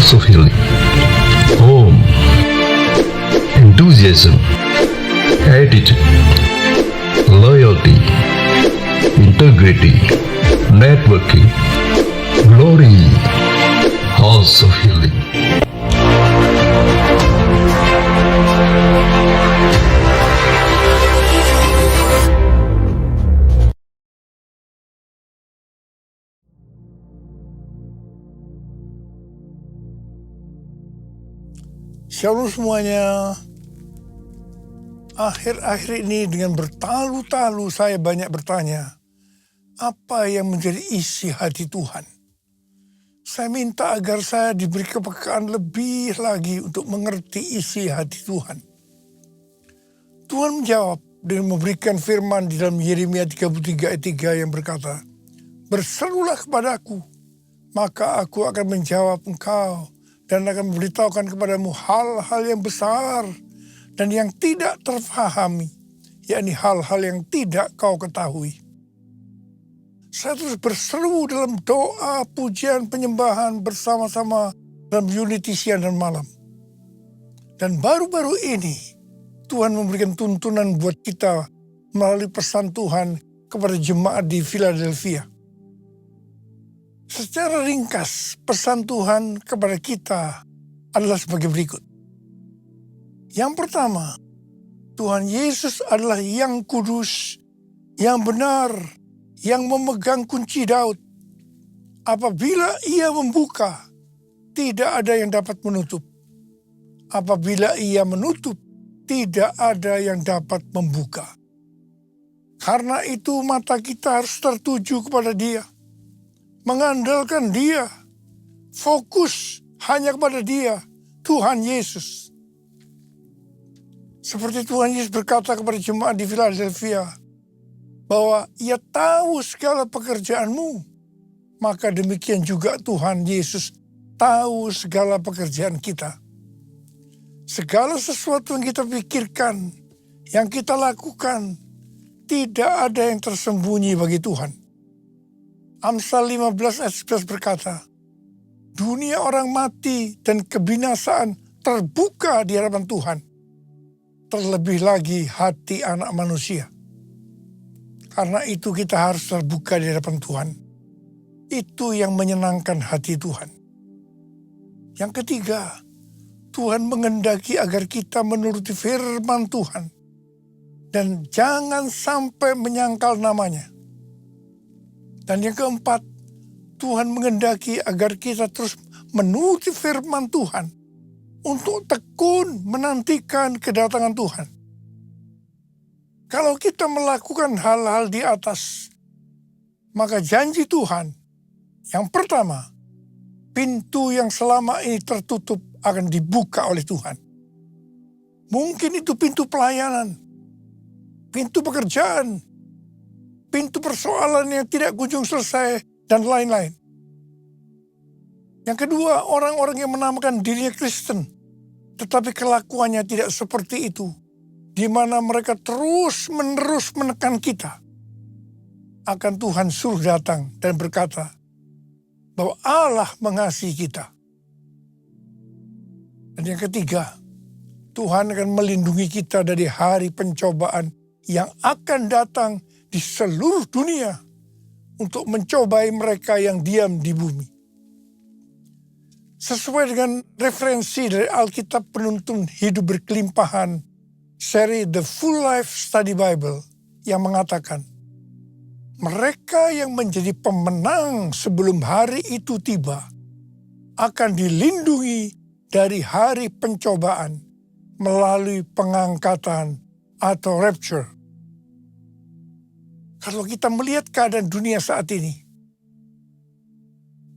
House of Healing. Home. Enthusiasm. Attitude. Loyalty. Integrity. Networking. Glory. House of Healing. Shalom semuanya. Akhir-akhir ini dengan bertalu-talu saya banyak bertanya, apa yang menjadi isi hati Tuhan? Saya minta agar saya diberi kepekaan lebih lagi untuk mengerti isi hati Tuhan. Tuhan menjawab dengan memberikan firman di dalam Yeremia 33 ayat 3 yang berkata, "Berserulah kepadaku, maka aku akan menjawab engkau dan akan memberitahukan kepadamu hal-hal yang besar dan yang tidak terfahami, yakni hal-hal yang tidak kau ketahui." Saya terus berseru dalam doa, pujian, penyembahan bersama-sama dalam unity siang dan malam. Dan baru-baru ini Tuhan memberikan tuntunan buat kita melalui pesan Tuhan kepada jemaat di Philadelphia. Secara ringkas, pesan Tuhan kepada kita adalah sebagai berikut. Yang pertama, Tuhan Yesus adalah yang kudus, yang benar, yang memegang kunci Daud. Apabila ia membuka, tidak ada yang dapat menutup. Apabila ia menutup, tidak ada yang dapat membuka. Karena itu mata kita harus tertuju kepada Dia. Mengandalkan Dia, fokus hanya kepada Dia, Tuhan Yesus. Seperti Tuhan Yesus berkata kepada jemaat di Philadelphia, bahwa Ia tahu segala pekerjaanmu, maka demikian juga Tuhan Yesus tahu segala pekerjaan kita. Segala sesuatu yang kita pikirkan, yang kita lakukan, tidak ada yang tersembunyi bagi Tuhan. Amsal 15 ayat 11 berkata, dunia orang mati dan kebinasaan terbuka di hadapan Tuhan. Terlebih lagi hati anak manusia. Karena itu kita harus terbuka di hadapan Tuhan. Itu yang menyenangkan hati Tuhan. Yang ketiga, Tuhan menghendaki agar kita menuruti firman Tuhan. Dan jangan sampai menyangkal namanya. Dan yang keempat, Tuhan menghendaki agar kita terus menuruti firman Tuhan untuk tekun menantikan kedatangan Tuhan. Kalau kita melakukan hal-hal di atas, maka janji Tuhan, yang pertama, pintu yang selama ini tertutup akan dibuka oleh Tuhan. Mungkin itu pintu pelayanan, pintu pekerjaan, pintu persoalan yang tidak kunjung selesai, dan lain-lain. Yang kedua, orang-orang yang menamakan dirinya Kristen, tetapi kelakuannya tidak seperti itu, di mana mereka terus-menerus menekan kita. Akan Tuhan suruh datang dan berkata, bahwa Allah mengasihi kita. Dan yang ketiga, Tuhan akan melindungi kita dari hari pencobaan yang akan datang di seluruh dunia untuk mencobai mereka yang diam di bumi. Sesuai dengan referensi dari Alkitab Penuntun Hidup Berkelimpahan, seri The Full Life Study Bible, yang mengatakan, mereka yang menjadi pemenang sebelum hari itu tiba akan dilindungi dari hari pencobaan melalui pengangkatan atau rapture. Kalau kita melihat keadaan dunia saat ini,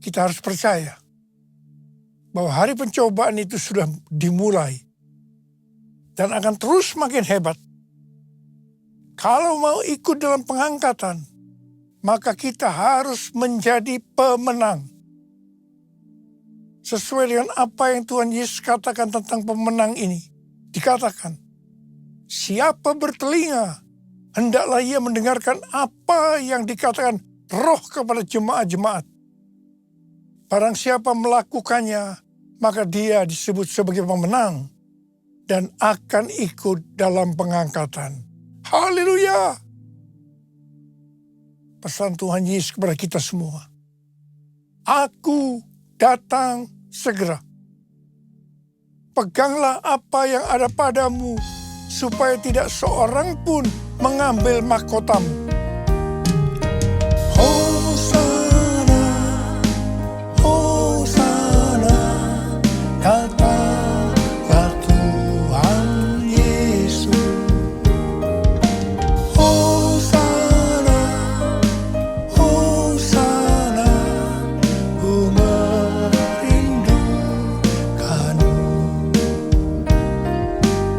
kita harus percaya bahwa hari pencobaan itu sudah dimulai dan akan terus makin hebat. Kalau mau ikut dalam pengangkatan, maka kita harus menjadi pemenang. Sesuai dengan apa yang Tuhan Yesus katakan tentang pemenang ini, dikatakan, siapa bertelinga, hendaklah ia mendengarkan apa yang dikatakan Roh kepada jemaat-jemaat. Barang siapa melakukannya, maka dia disebut sebagai pemenang dan akan ikut dalam pengangkatan. Haleluya! Pesan Tuhan Yesus kepada kita semua. Aku datang segera. Peganglah apa yang ada padamu, supaya tidak seorang pun mengambil mahkotamu. Hosana, Hosana, datanglah Tuhan Yesus. Hosana, Hosana, ku merindukanmu.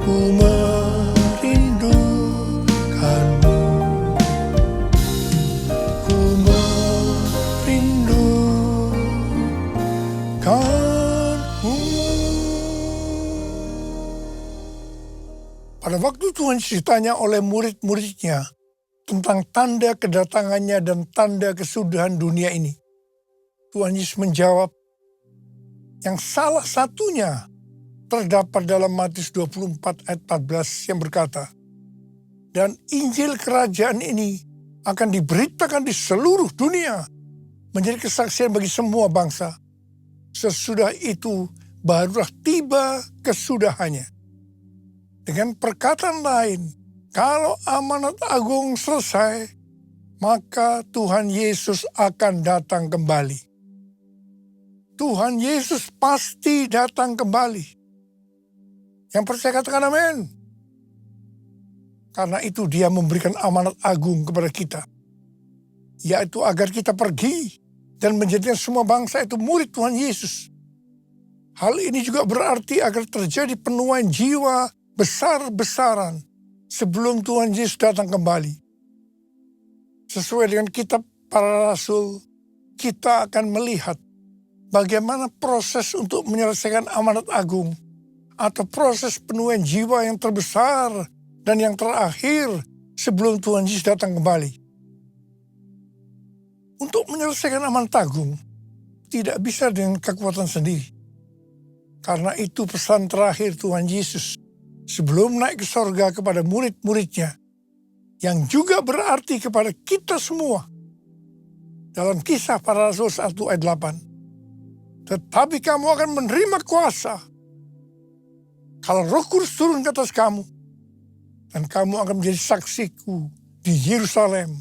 Ku merindukanmu. Ku merindukanmu. Pada waktu Tuhan Yesus ditanya oleh murid-muridnya tentang tanda kedatangannya dan tanda kesudahan dunia ini, Tuhan Yesus menjawab yang salah satunya terdapat dalam Matius 24 ayat 14 yang berkata, dan Injil kerajaan ini akan diberitakan di seluruh dunia menjadi kesaksian bagi semua bangsa. Sesudah itu barulah tiba kesudahannya. Dengan perkataan lain, kalau amanat agung selesai, maka Tuhan Yesus akan datang kembali. Tuhan Yesus pasti datang kembali. Yang percaya katakan amin. Karena itu dia memberikan amanat agung kepada kita, yaitu agar kita pergi dan menjadikan semua bangsa itu murid Tuhan Yesus. Hal ini juga berarti agar terjadi penuaian jiwa besar-besaran sebelum Tuhan Yesus datang kembali. Sesuai dengan kitab para rasul, kita akan melihat bagaimana proses untuk menyelesaikan amanat agung atau proses penuaian jiwa yang terbesar dan yang terakhir sebelum Tuhan Yesus datang kembali. Untuk menyelesaikan amanat agung tidak bisa dengan kekuatan sendiri. Karena itu pesan terakhir Tuhan Yesus sebelum naik ke sorga kepada murid-muridnya, yang juga berarti kepada kita semua. Dalam Kisah Para Rasul 1 ayat 8. Tetapi kamu akan menerima kuasa kalau Roh Kudus turun ke atas kamu, dan kamu akan menjadi saksiku di Yerusalem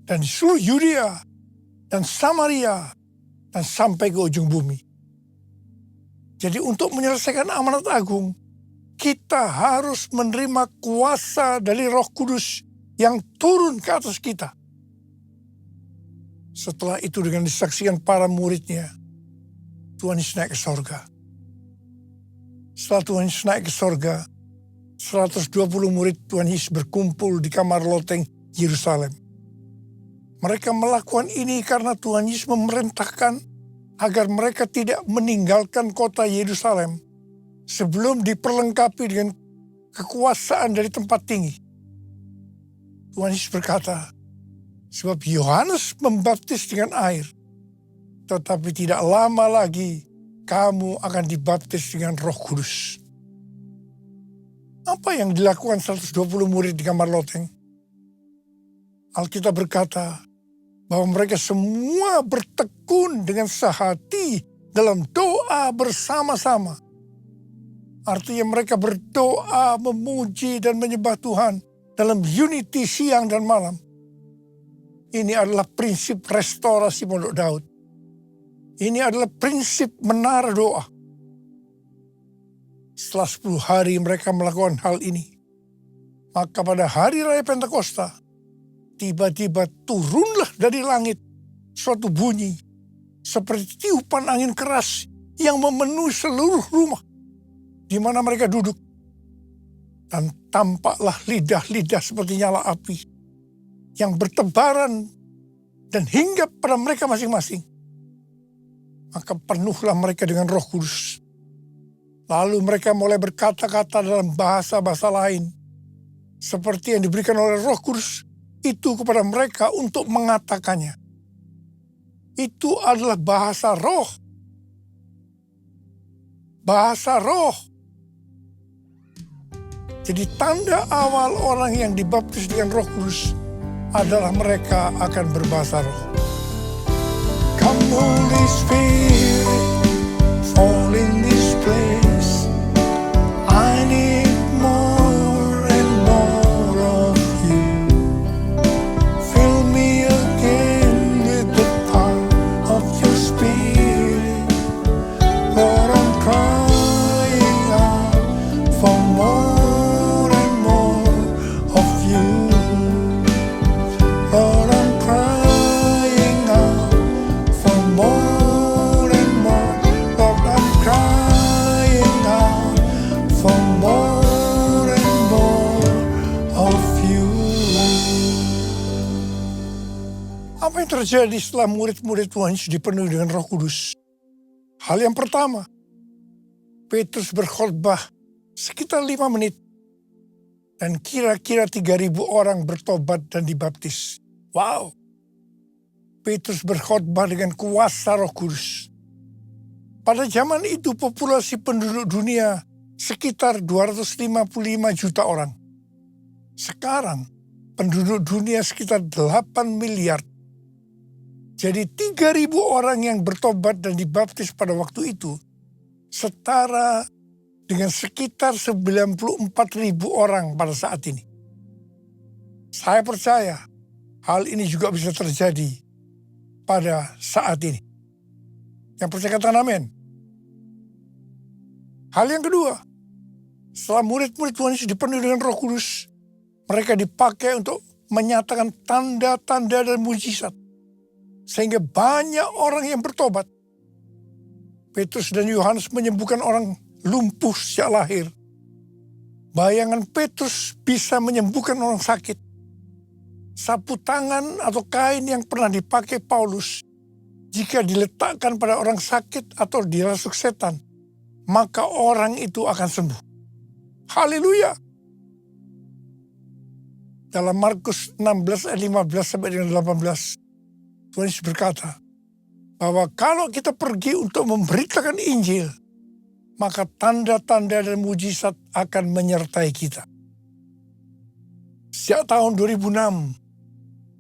dan di seluruh Yudea dan Samaria dan sampai ke ujung bumi. Jadi untuk menyelesaikan amanat agung, kita harus menerima kuasa dari Roh Kudus yang turun ke atas kita. Setelah itu dengan disaksikan para muridnya, Tuhan Yesus naik ke sorga. Setelah Tuhan Yesus naik ke sorga, 120 murid Tuhan Yesus berkumpul di kamar loteng Yerusalem. Mereka melakukan ini karena Tuhan Yesus memerintahkan agar mereka tidak meninggalkan kota Yerusalem sebelum diperlengkapi dengan kekuasaan dari tempat tinggi. Tuhan Yesus berkata, sebab Yohanes membaptis dengan air, tetapi tidak lama lagi kamu akan dibaptis dengan Roh Kudus. Apa yang dilakukan 120 murid di kamar loteng? Alkitab berkata bahwa mereka semua bertekun dengan sehati dalam doa bersama-sama. Artinya mereka berdoa, memuji dan menyembah Tuhan dalam unity siang dan malam. Ini adalah prinsip restorasi Pondok Daud. Ini adalah prinsip menara doa. Setelah 10 hari mereka melakukan hal ini, maka pada hari raya Pentakosta, tiba-tiba turunlah dari langit suatu bunyi seperti tiupan angin keras yang memenuhi seluruh rumah di mana mereka duduk. Dan tampaklah lidah-lidah seperti nyala api yang bertebaran dan hinggap pada mereka masing-masing. Maka penuhlah mereka dengan Roh Kudus. Lalu mereka mulai berkata-kata dalam bahasa-bahasa lain, seperti yang diberikan oleh Roh Kudus itu kepada mereka untuk mengatakannya. Itu adalah bahasa roh. bahasa roh. Jadi tanda awal orang yang dibaptis dengan Roh Kudus adalah mereka akan berbahasa roh. Come Holy Spirit, fall in this place. I need more and more of you. Fill me again with the power of your Spirit. Lord, I'm crying out for more and more of you. Lord, I'm crying out for more and more. Lord, I'm crying out for more and more of you. Apa yang terjadi setelah murid-murid Tuhan Yesus dipenuhi dengan Roh Kudus? Hal yang pertama, Petrus berkhotbah sekitar 5 menit dan kira-kira 3.000 orang bertobat dan dibaptis. Wow! Petrus berkhotbah dengan kuasa Roh Kudus. Pada zaman itu populasi penduduk dunia sekitar 255 juta orang. Sekarang penduduk dunia sekitar 8 miliar. Jadi 3.000 orang yang bertobat dan dibaptis pada waktu itu setara dengan sekitar 94.000 orang pada saat ini. Saya percaya hal ini juga bisa terjadi pada saat ini. Yang percaya katakan amin. Hal yang kedua, setelah murid-murid Tuhan Yesus dipenuhi dengan Roh Kudus, mereka dipakai untuk menyatakan tanda-tanda dan mujizat. Sehingga banyak orang yang bertobat. Petrus dan Yohanes menyembuhkan orang lumpuh sejak lahir. Bayangan Petrus bisa menyembuhkan orang sakit. Sapu tangan atau kain yang pernah dipakai Paulus, jika diletakkan pada orang sakit atau dirasuk setan, maka orang itu akan sembuh. Haleluya! Dalam Markus 16 ayat 15 sampai dengan 18, Tuhan Yesus berkata bahwa kalau kita pergi untuk memberitakan Injil, maka tanda-tanda dan mujizat akan menyertai kita. Sejak tahun 2006,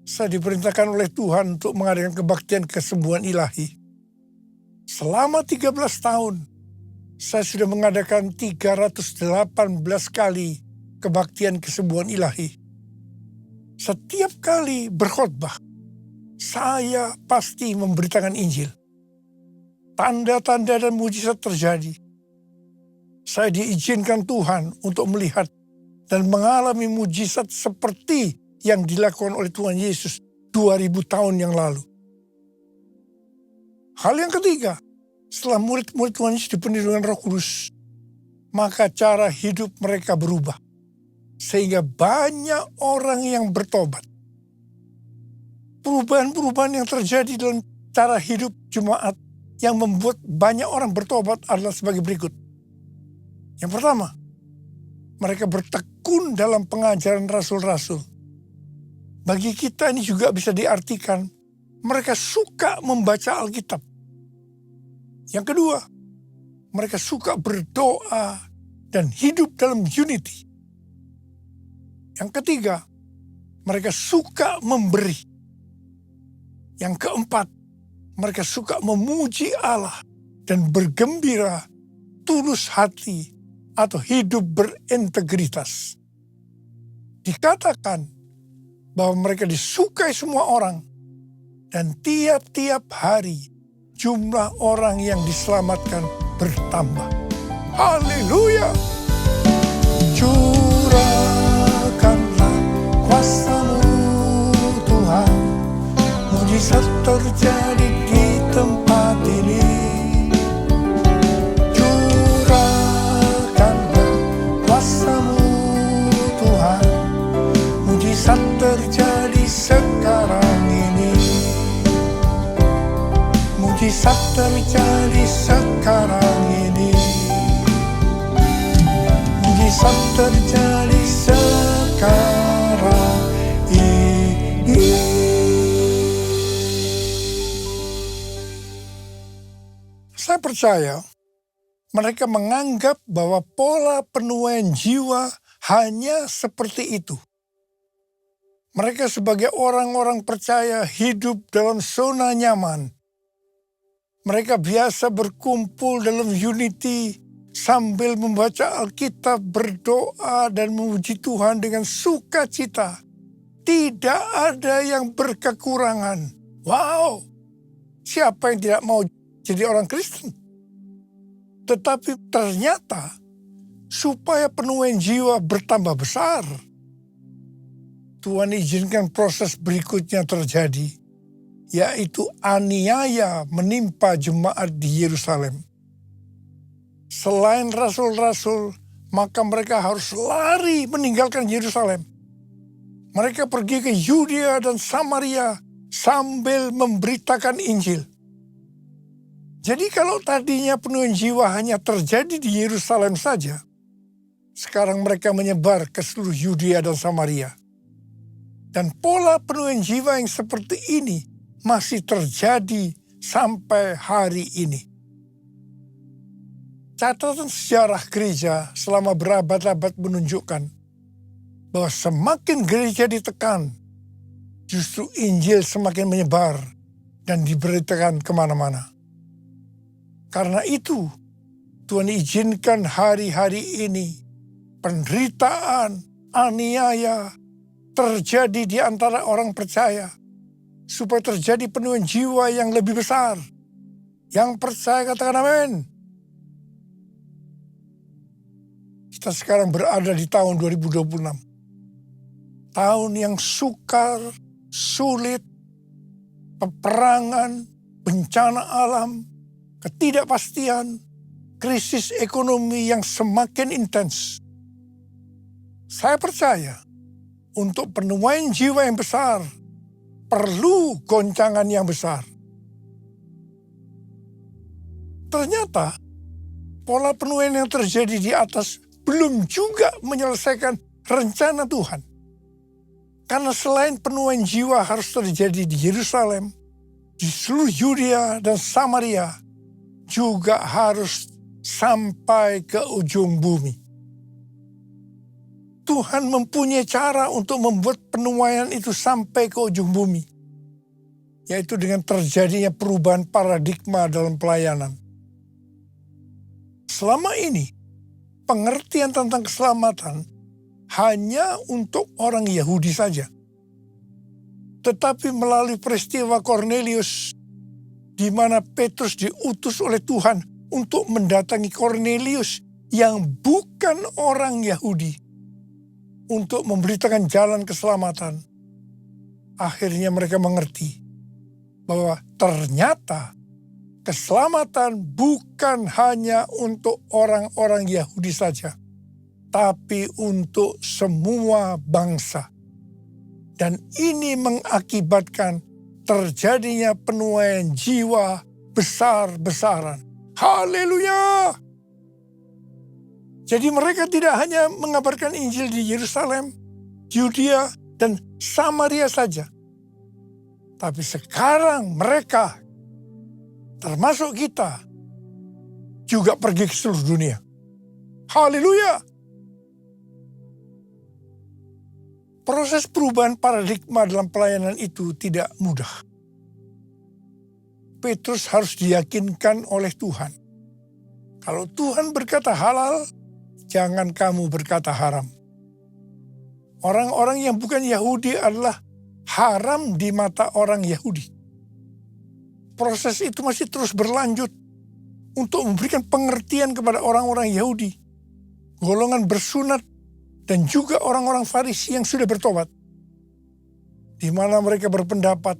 saya diperintahkan oleh Tuhan untuk mengadakan kebaktian kesembuhan ilahi. Selama 13 tahun, saya sudah mengadakan 318 kali kebaktian kesembuhan ilahi. Setiap kali berkhotbah, saya pasti memberitakan Injil. Tanda-tanda dan mujizat terjadi. Saya diizinkan Tuhan untuk melihat dan mengalami mujizat seperti yang dilakukan oleh Tuhan Yesus 2000 tahun yang lalu. Hal yang ketiga, setelah murid-murid Tuhan Yesus dipenuhi dengan Roh Kudus, maka cara hidup mereka berubah. Sehingga banyak orang yang bertobat. Perubahan-perubahan yang terjadi dalam cara hidup jemaat yang membuat banyak orang bertobat adalah sebagai berikut. Yang pertama, mereka bertekun dalam pengajaran rasul-rasul. Bagi kita ini juga bisa diartikan, mereka suka membaca Alkitab. Yang kedua, mereka suka berdoa dan hidup dalam unity. Yang ketiga, mereka suka memberi. Yang keempat, mereka suka memuji Allah dan bergembira, tulus hati, atau hidup berintegritas. Dikatakan bahwa mereka disukai semua orang, dan tiap-tiap hari jumlah orang yang diselamatkan bertambah. Haleluya! Curahkanlah kuasa-Mu Tuhan, mujizat terjadi di tempat ini. Curahkanlah kuasa-Mu Tuhan, mujizat terjadi sekarang ini. Mujizat terjadi sekarang ini. Mujizat terjadi sekarang ini. Saya percaya Mereka menganggap bahwa pola penuaian jiwa hanya seperti itu. Mereka sebagai orang-orang percaya hidup dalam zona nyaman. Mereka biasa berkumpul dalam unity sambil membaca Alkitab, berdoa, dan memuji Tuhan dengan sukacita. Tidak ada yang berkekurangan. Wow, siapa yang tidak mau jadi orang Kristen? Tetapi ternyata supaya penuaian jiwa bertambah besar, Tuhan izinkan proses berikutnya terjadi, yaitu aniaya menimpa jemaat di Yerusalem. Selain rasul-rasul, maka mereka harus lari meninggalkan Yerusalem. Mereka pergi ke Yudea dan Samaria sambil memberitakan Injil. Jadi kalau tadinya penuaian jiwa hanya terjadi di Yerusalem saja, sekarang mereka menyebar ke seluruh Yudea dan Samaria. Dan pola penuaian jiwa yang seperti ini masih terjadi sampai hari ini. Catatan sejarah gereja selama berabad-abad menunjukkan bahwa semakin gereja ditekan, justru Injil semakin menyebar dan diberitakan kemana-mana. Karena itu, Tuhan izinkan hari-hari ini penderitaan, aniaya terjadi di antara orang percaya, supaya terjadi penuaian jiwa yang lebih besar. Yang percaya katakan amin. Kita sekarang berada di tahun 2026. Tahun yang sukar, sulit, peperangan, bencana alam, ketidakpastian, krisis ekonomi yang semakin intens. Saya percaya untuk penuaian jiwa yang besar perlu goncangan yang besar. Ternyata pola penuaian yang terjadi di atas belum juga menyelesaikan rencana Tuhan. Karena selain penuaian jiwa harus terjadi di Yerusalem, di seluruh Yudea dan Samaria, juga harus sampai ke ujung bumi. Tuhan mempunyai cara untuk membuat penuaian itu sampai ke ujung bumi, yaitu dengan terjadinya perubahan paradigma dalam pelayanan. Selama ini, pengertian tentang keselamatan hanya untuk orang Yahudi saja. Tetapi melalui peristiwa Kornelius, di mana Petrus diutus oleh Tuhan untuk mendatangi Kornelius yang bukan orang Yahudi, untuk memberitakan jalan keselamatan. Akhirnya mereka mengerti bahwa ternyata keselamatan bukan hanya untuk orang-orang Yahudi saja, tapi untuk semua bangsa. Dan ini mengakibatkan terjadinya penuaian jiwa besar-besaran. Haleluya! Jadi mereka tidak hanya mengabarkan Injil di Yerusalem, Yudea, dan Samaria saja. Tapi sekarang mereka, termasuk kita, juga pergi ke seluruh dunia. Haleluya! Proses perubahan paradigma dalam pelayanan itu tidak mudah. Petrus harus diyakinkan oleh Tuhan. Kalau Tuhan berkata halal, jangan kamu berkata haram. Orang-orang yang bukan Yahudi adalah haram di mata orang Yahudi. Proses itu masih terus berlanjut untuk memberikan pengertian kepada orang-orang Yahudi, golongan bersunat, dan juga orang-orang Farisi yang sudah bertobat, di mana mereka berpendapat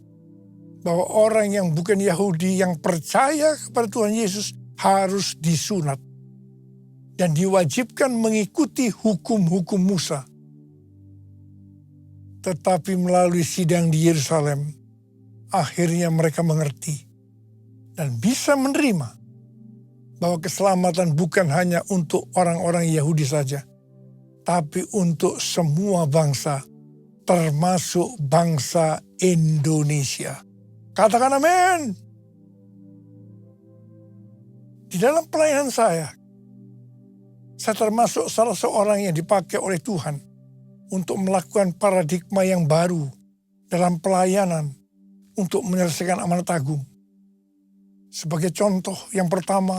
bahwa orang yang bukan Yahudi yang percaya kepada Tuhan Yesus harus disunat dan diwajibkan mengikuti hukum-hukum Musa. Tetapi melalui sidang di Yerusalem, akhirnya mereka mengerti dan bisa menerima bahwa keselamatan bukan hanya untuk orang-orang Yahudi saja, tapi untuk semua bangsa, termasuk bangsa Indonesia. Katakan amin. Di dalam pelayanan saya, Saya termasuk salah seorang yang dipakai oleh Tuhan untuk melakukan paradigma yang baru dalam pelayanan untuk menyelesaikan amanat agung. Sebagai contoh, yang pertama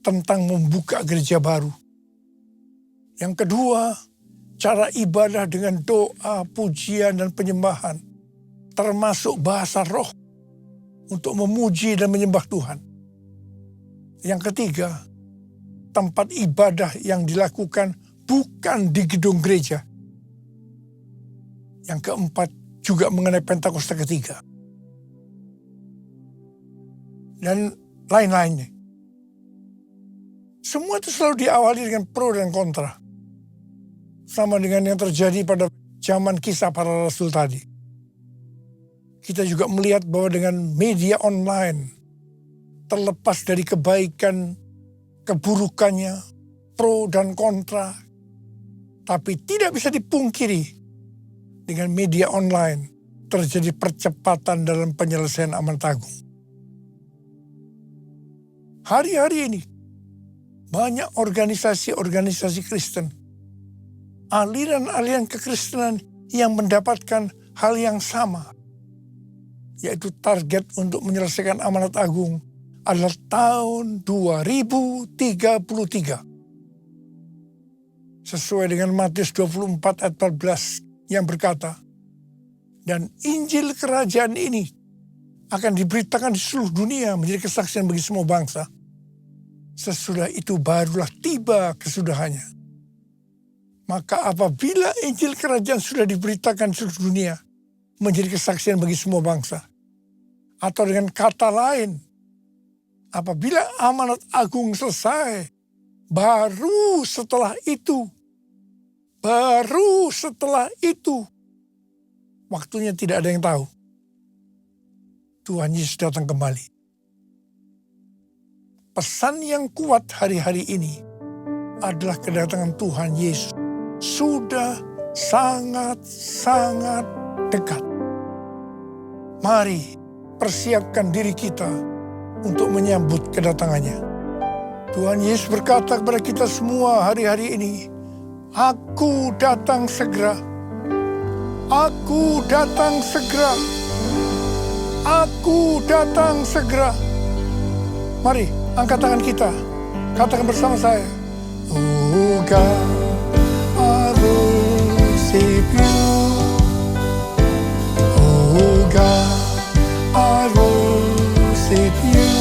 tentang membuka gereja baru. Yang kedua, cara ibadah dengan doa, pujian, dan penyembahan, termasuk bahasa roh untuk memuji dan menyembah Tuhan. Yang ketiga, tempat ibadah yang dilakukan bukan di gedung gereja. Yang keempat, juga mengenai Pentakosta ketiga. Dan lain-lainnya. Semua itu selalu diawali dengan pro dan kontra. Sama dengan yang terjadi pada zaman kisah para rasul tadi. Kita juga melihat bahwa dengan media online, terlepas dari kebaikan, keburukannya, pro dan kontra, tapi tidak bisa dipungkiri, dengan media online terjadi percepatan dalam penyelesaian amanat agung. Hari-hari ini, banyak organisasi-organisasi Kristen, aliran-aliran kekristenan yang mendapatkan hal yang sama, yaitu target untuk menyelesaikan amanat agung adalah tahun 2033. Sesuai dengan Matius 24 ayat 14 yang berkata, dan Injil kerajaan ini akan diberitakan di seluruh dunia menjadi kesaksian bagi semua bangsa. Sesudah itu barulah tiba kesudahannya. Maka apabila Injil kerajaan sudah diberitakan di seluruh dunia menjadi kesaksian bagi semua bangsa. Atau dengan kata lain, apabila amanat agung selesai, baru setelah itu, waktunya tidak ada yang tahu, Tuhan Yesus datang kembali. Pesan yang kuat hari-hari ini adalah kedatangan Tuhan Yesus sudah sangat-sangat dekat. Mari persiapkan diri kita untuk menyambut kedatangannya. Tuhan Yesus berkata kepada kita semua hari-hari ini, Aku datang segera. Aku datang segera. Aku datang segera. Mari, angkat tangan kita. Katakan bersama saya. Oh God, I worship you. Oh God, I worship you.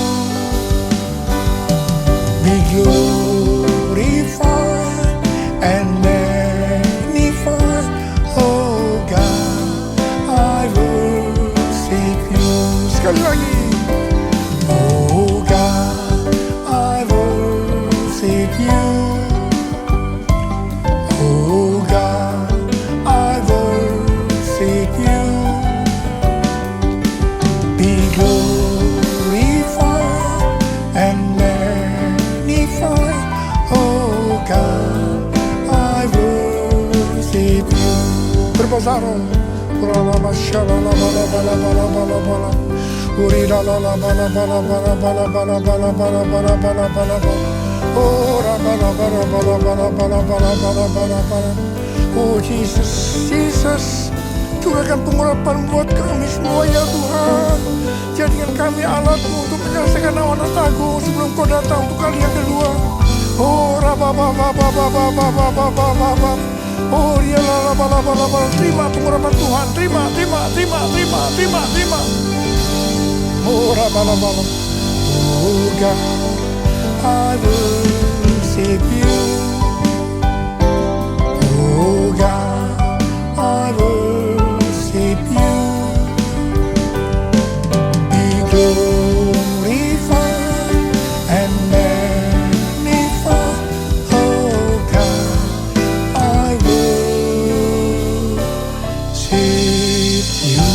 Be glorified and magnified. Oh God, I worship you. Sekali lagi. Oh God, I worship you. Oh God, I worship you. Be glorified and magnified. Oh God, I worship you. Berbahasa roh. Kuralama shalala bala bala bala bala bala. Urila la la bala bala bala bala bala bala bala bala bala bala bala. Oh bala bala bala bala bala bala bala bala bala. Oh Jesus, Jesus, curahkan pengurapan buat kami semua ya Tuhan. Jadikan kami alat-Mu untuk menyelesaikan amanat agung sebelum Kau datang untuk kali yang kedua. Oh rabababababababababababab. Oh ya la bala bala bala. Terima pengurapan Tuhan, terima. Oh rababababab. Oh God, I worship you. Oh God, I worship you. Be glorified and magnified. Oh God, I worship you.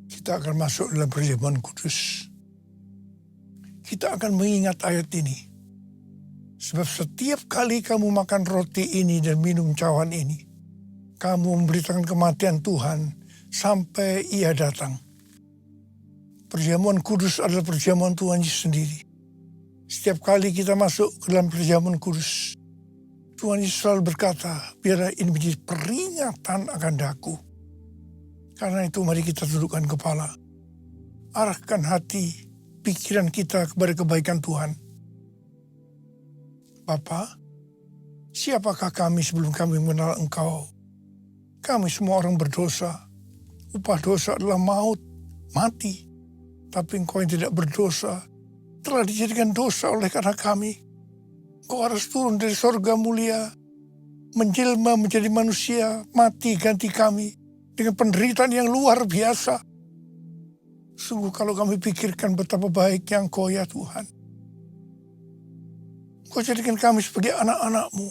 Kita akan masuk dalam perjamuan kudus. Kita akan mengingat ayat ini. Sebab setiap kali kamu makan roti ini dan minum cawan ini, kamu memberitakan kematian Tuhan sampai Ia datang. Perjamuan kudus adalah perjamuan Tuhan Yesus sendiri. Setiap kali kita masuk ke dalam perjamuan kudus, Tuhan Yesus selalu berkata, biarlah ini menjadi peringatan akan daku. Karena itu mari kita tundukkan kepala. Arahkan hati, pikiran kita kepada kebaikan Tuhan. Bapa, siapakah kami sebelum kami mengenal Engkau? Kami semua orang berdosa. Upah dosa adalah maut, mati. Tapi Engkau yang tidak berdosa telah dijadikan dosa oleh karena kami. Engkau harus turun dari sorga mulia, menjelma menjadi manusia, mati ganti kami dengan penderitaan yang luar biasa. Sungguh kalau kami pikirkan betapa baiknya Engkau ya Tuhan. Engkau jadikan kami sebagai anak-anak-Mu.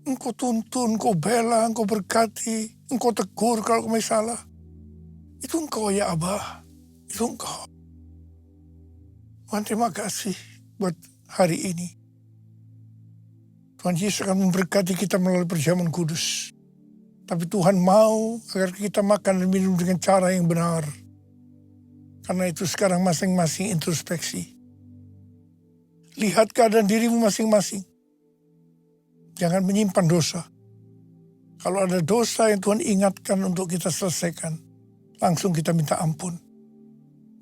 Engkau tuntun, Engkau bela, Engkau berkati, Engkau tegur kalau kami salah. Itu Engkau ya Abah, itu Engkau. Tuhan terima kasih buat hari ini. Tuhan Yesus akan memberkati kita melalui perjamuan kudus. Tapi Tuhan mau agar kita makan dan minum dengan cara yang benar. Karena itu sekarang masing-masing introspeksi. Lihat keadaan dirimu masing-masing. Jangan menyimpan dosa. Kalau ada dosa yang Tuhan ingatkan untuk kita selesaikan, langsung kita minta ampun.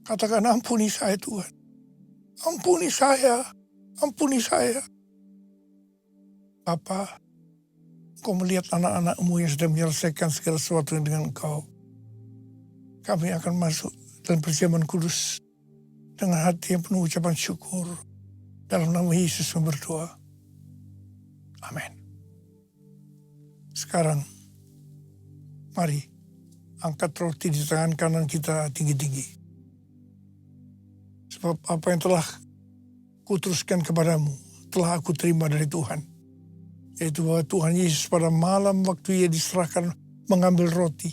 Katakan, ampuni saya Tuhan. Ampuni saya. Ampuni saya. Bapa, Engkau melihat anak-anak-Mu yang sedang menyelesaikan segala sesuatu dengan Engkau. Kami akan masuk dalam perjamuan kudus dengan hati yang penuh ucapan syukur. Dalam nama Yesus berdoa. Amin. Sekarang, mari angkat roti di tangan kanan kita tinggi-tinggi. Sebab apa yang telah kuteruskan kepadamu, telah aku terima dari Tuhan. Yaitu bahwa Tuhan Yesus pada malam waktu Ia diserahkan mengambil roti.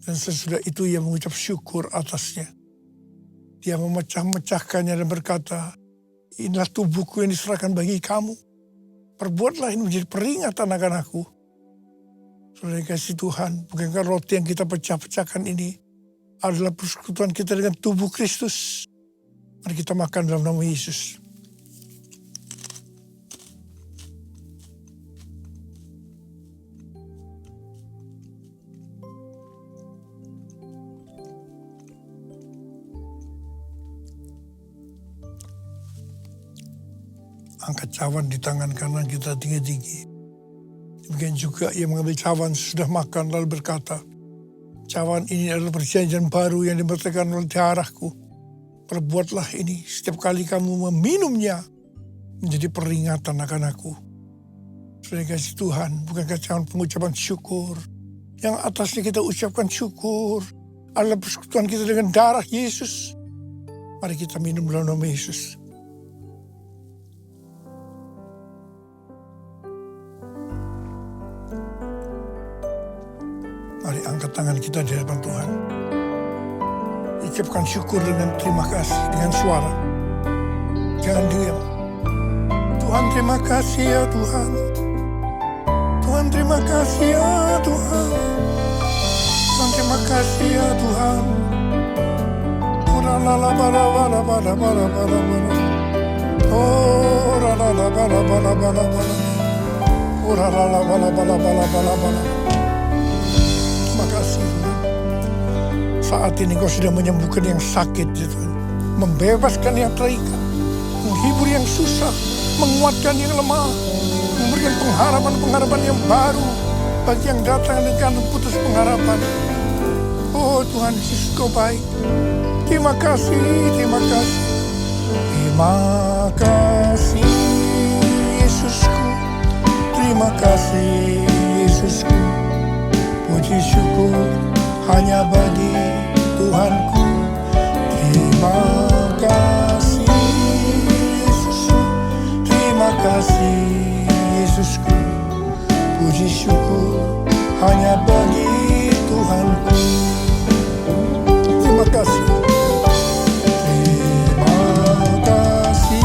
Dan sesudah itu Ia mengucap syukur atasnya. Dia memecah-mecahkannya dan berkata, inilah tubuhku yang diserahkan bagi kamu. Perbuatlah ini menjadi peringatan akan aku. Saudara kasih Tuhan, bukankah roti yang kita pecah-pecahkan ini adalah persekutuan kita dengan tubuh Kristus. Mari kita makan dalam nama Yesus. Angkat cawan di tangan kanan kita tinggi-tinggi. Demikian juga Ia mengambil cawan sudah makan lalu berkata, cawan ini adalah perjanjian baru yang diberitakan oleh darahku. Perbuatlah ini setiap kali kamu meminumnya menjadi peringatan akan aku. Saudara kasih Tuhan, bukankah cawan pengucapan syukur? Yang atasnya kita ucapkan syukur adalah persekutuan kita dengan darah Yesus. Mari kita minum dalam nama Yesus. Mari angkat tangan kita di hadapan Tuhan. Ucapkan syukur dengan terima kasih, dengan suara. Jangan diam. Tuhan terima kasih ya Tuhan. Tuhan terima kasih ya Tuhan. Tuhan terima kasih ya Tuhan. Terima kasih Tuhan. Saat ini Kau sudah menyembuhkan yang sakit Tuhan. Membebaskan yang terikat. Menghibur yang susah. Menguatkan yang lemah. Memberikan pengharapan-pengharapan yang baru. Bagi yang datang dengan putus pengharapan. Oh Tuhan Yesus Kau baik. Terima kasih, terima kasih. Terima kasih Yesusku. Terima kasih Yesusku. Puji syukur hanya bagi Tuhanku. Terima kasih Yesusku. Terima kasih Yesusku. Puji syukur hanya bagi Tuhanku. Terima kasih. Terima kasih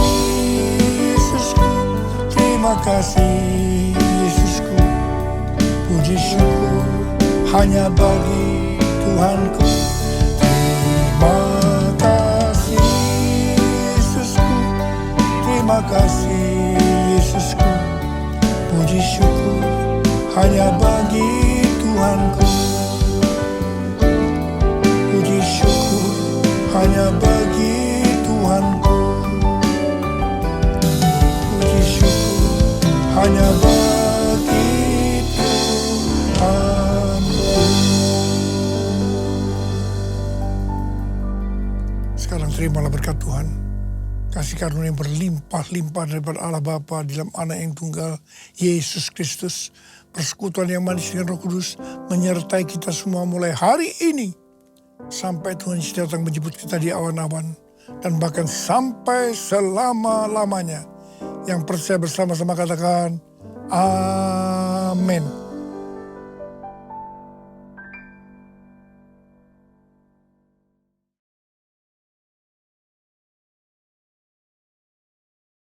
Yesusku. Terima kasih Yesusku. Puji syukur hanya bagi Tuhanku. Terima kasih Yesusku, terima kasih Yesusku. Puji syukur hanya bagi Tuhanku. Puji syukur hanya bagi Tuhanku. Puji syukur hanya bagi Tuhanku. Sekarang terimalah berkat Tuhan. Kasih karunia yang berlimpah-limpah daripada Allah Bapa di dalam Anak yang tunggal, Yesus Kristus. Persekutuan yang manis dengan Roh Kudus menyertai kita semua mulai hari ini sampai Tuhan Yesus datang menjemput kita di awan-awan, dan bahkan sampai selama-lamanya. Yang percaya bersama-sama katakan amin.